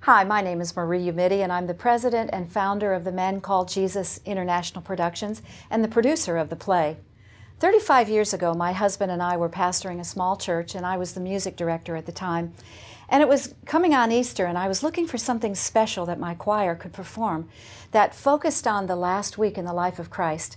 Hi, my name is Marie Umidi, and I'm the president and founder of the Men Called Jesus International Productions and the producer of the play. 35 years ago, my husband and I were pastoring a small church, and I was the music director at the time. And it was coming on Easter, and I was looking for something special that my choir could perform that focused on the last week in the life of Christ.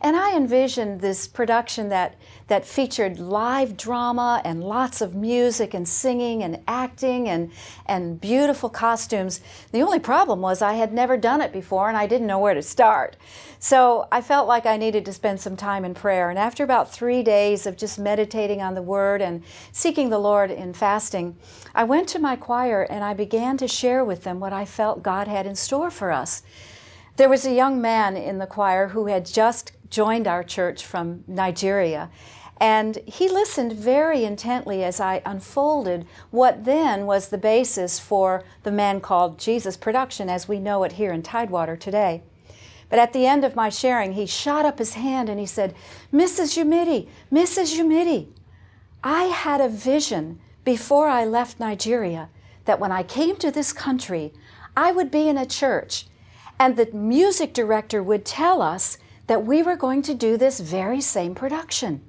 And I envisioned this production that featured live drama and lots of music and singing and acting and beautiful costumes. The only problem was I had never done it before and I didn't know where to start. So I felt like I needed to spend some time in prayer. And after about 3 days of just meditating on the Word and seeking the Lord in fasting, I went to my choir and I began to share with them what I felt God had in store for us. There was a young man in the choir who had just joined our church from Nigeria, and he listened very intently as I unfolded what then was the basis for the Man Called Jesus production as we know it here in Tidewater today. But at the end of my sharing, he shot up his hand and he said, Mrs. Umidi, I had a vision before I left Nigeria that when I came to this country, I would be in a church and the music director would tell us that we were going to do this very same production.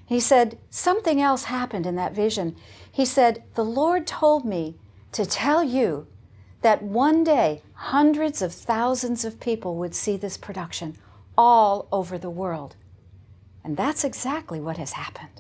He said, something else happened in that vision. He said, the Lord told me to tell you that one day hundreds of thousands of people would see this production all over the world. And that's exactly what has happened.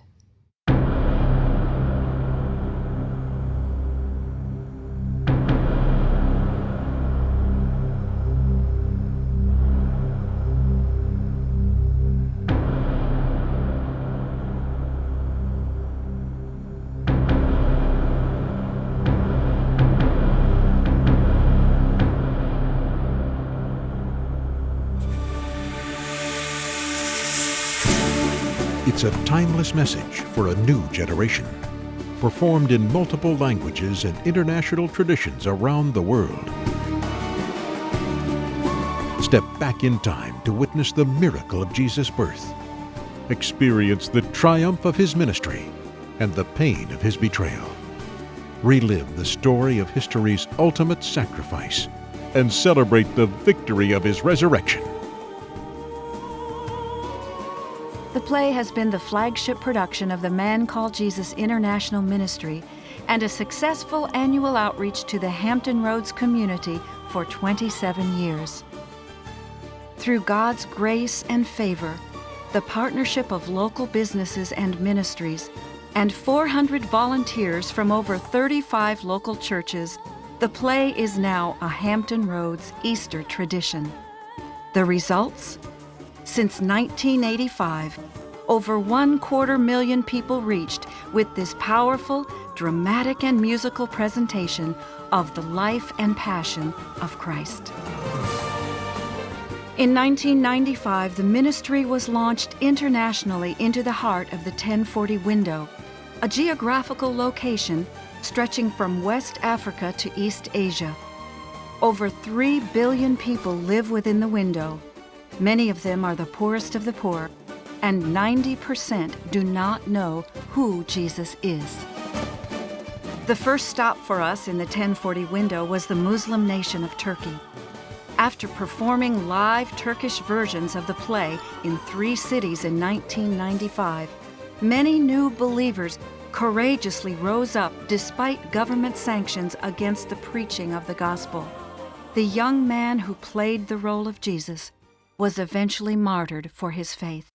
It's a timeless message for a new generation, performed in multiple languages and international traditions around the world. Step back in time to witness the miracle of Jesus' birth, experience the triumph of His ministry and the pain of His betrayal. Relive the story of history's ultimate sacrifice and celebrate the victory of His resurrection. The play has been the flagship production of the Man Called Jesus International Ministry and a successful annual outreach to the Hampton Roads community for 27 years. Through God's grace and favor, the partnership of local businesses and ministries, and 400 volunteers from over 35 local churches, the play is now a Hampton Roads Easter tradition. The results? Since 1985, over 250,000 people reached with this powerful, dramatic, and musical presentation of the life and passion of Christ. In 1995, the ministry was launched internationally into the heart of the 1040 window, a geographical location stretching from West Africa to East Asia. Over 3 billion people live within the window. Many of them are the poorest of the poor, and 90% do not know who Jesus is. The first stop for us in the 1040 window was the Muslim nation of Turkey. After performing live Turkish versions of the play in 3 cities in 1995, many new believers courageously rose up despite government sanctions against the preaching of the gospel. The young man who played the role of Jesus was eventually martyred for his faith.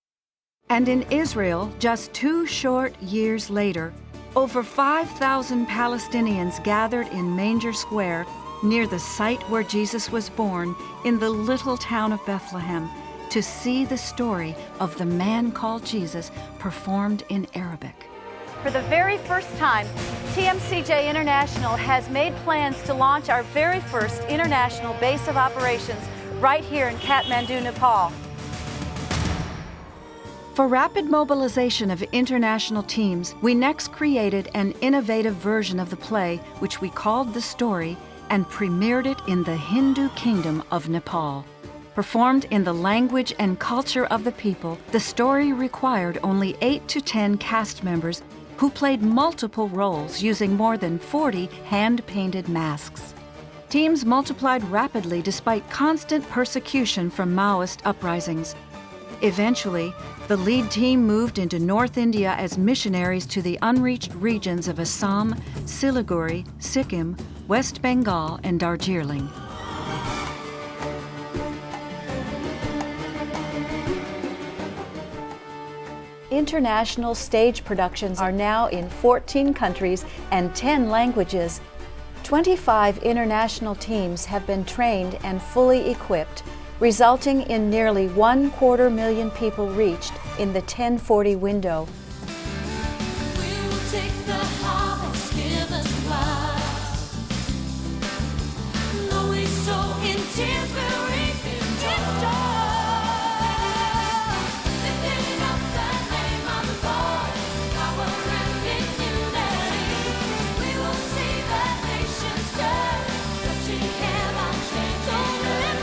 And in Israel, just 2 short years later, over 5,000 Palestinians gathered in Manger Square near the site where Jesus was born in the little town of Bethlehem to see the story of the Man Called Jesus performed in Arabic. For the very first time, TMCJ International has made plans to launch our very first international base of operations right here in Kathmandu, Nepal. For rapid mobilization of international teams, we next created an innovative version of the play, which we called The Story, and premiered it in the Hindu kingdom of Nepal. Performed in the language and culture of the people, the story required only 8 to 10 cast members who played multiple roles using more than 40 hand-painted masks. Teams multiplied rapidly despite constant persecution from Maoist uprisings. Eventually, the lead team moved into North India as missionaries to the unreached regions of Assam, Siliguri, Sikkim, West Bengal, and Darjeeling. International stage productions are now in 14 countries and 10 languages. 25 international teams have been trained and fully equipped, resulting in nearly 250,000 people reached in the 1040 window. We will take the harvest given to us. Though we sow in tears, we'll reap in joy. Lifting up the name of the Lord, power and in unity. We will see the nations turn, touching heaven, changing earth.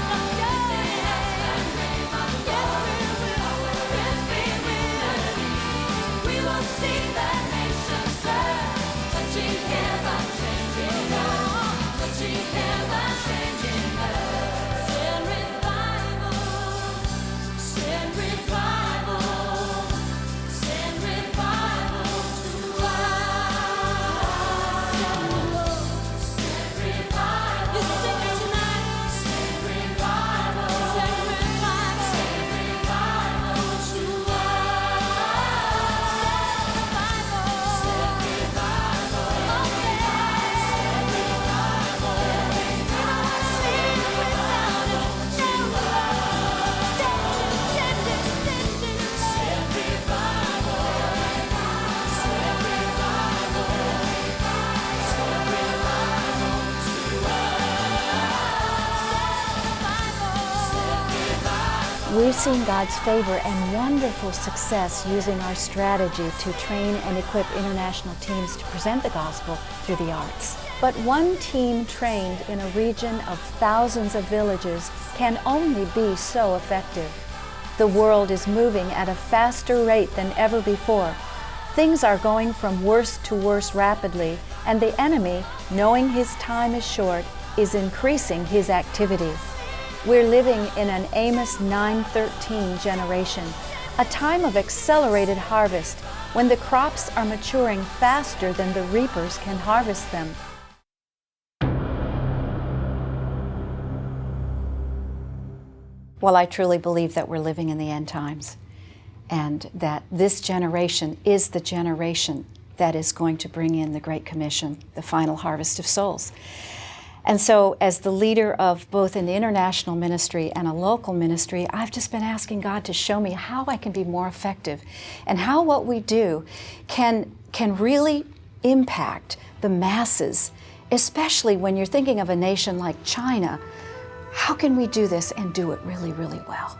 We've seen God's favor and wonderful success using our strategy to train and equip international teams to present the gospel through the arts. But one team trained in a region of thousands of villages can only be so effective. The world is moving at a faster rate than ever before. Things are going from worse to worse rapidly, and the enemy, knowing his time is short, is increasing his activity. We're living in an Amos 9:13 generation, a time of accelerated harvest when the crops are maturing faster than the reapers can harvest them. Well, I truly believe that we're living in the end times, and that this generation is the generation that is going to bring in the Great Commission, the final harvest of souls. And so as the leader of both an international ministry and a local ministry, I've just been asking God to show me how I can be more effective and how what we do can really impact the masses, especially when you're thinking of a nation like China. How can we do this and do it really, really well?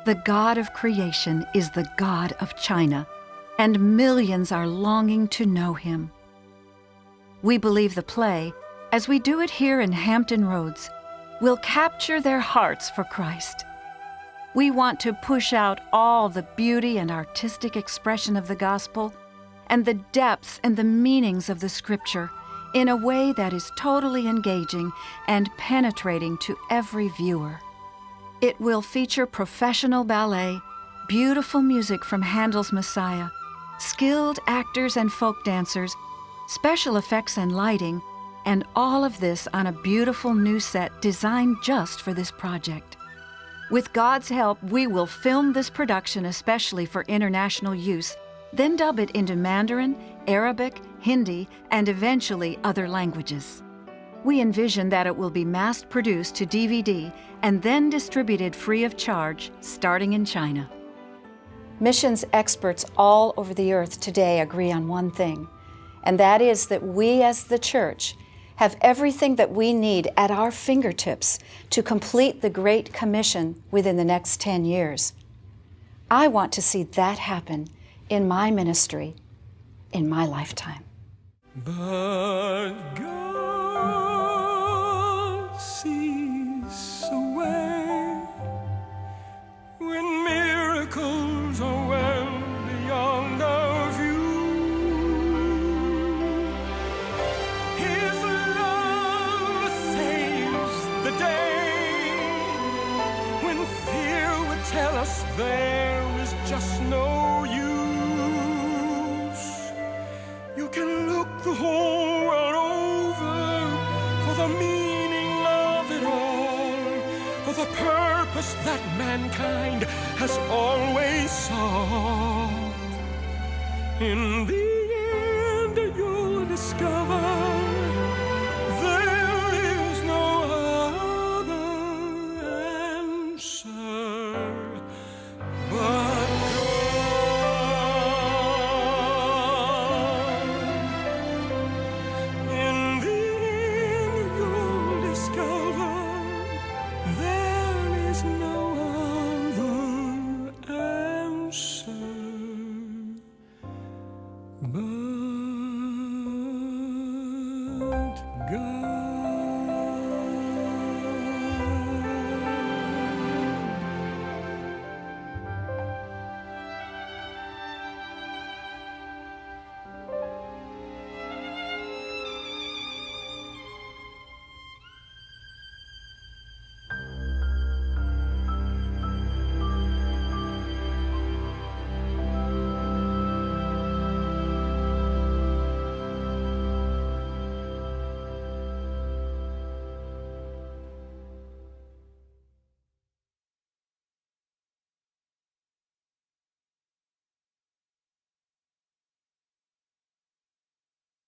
The God of creation is the God of China, and millions are longing to know Him. We believe the play, as we do it here in Hampton Roads, will capture their hearts for Christ. We want to push out all the beauty and artistic expression of the gospel and the depths and the meanings of the Scripture in a way that is totally engaging and penetrating to every viewer. It will feature professional ballet, beautiful music from Handel's Messiah, skilled actors and folk dancers, special effects and lighting, and all of this on a beautiful new set designed just for this project. With God's help, we will film this production especially for international use, then dub it into Mandarin, Arabic, Hindi, and eventually other languages. We envision that it will be mass-produced to DVD and then distributed free of charge, starting in China. Missions experts all over the earth today agree on one thing, and that is that we as the church have everything that we need at our fingertips to complete the Great Commission within the next 10 years. I want to see that happen in my ministry, in my lifetime. But God sees a way when miracles are well beyond our view. His love the whole world over, for the meaning of it all, for the purpose that mankind has always sought. In the end, you'll discover there is no other answer but God. In the end, you'll discover there is no other answer but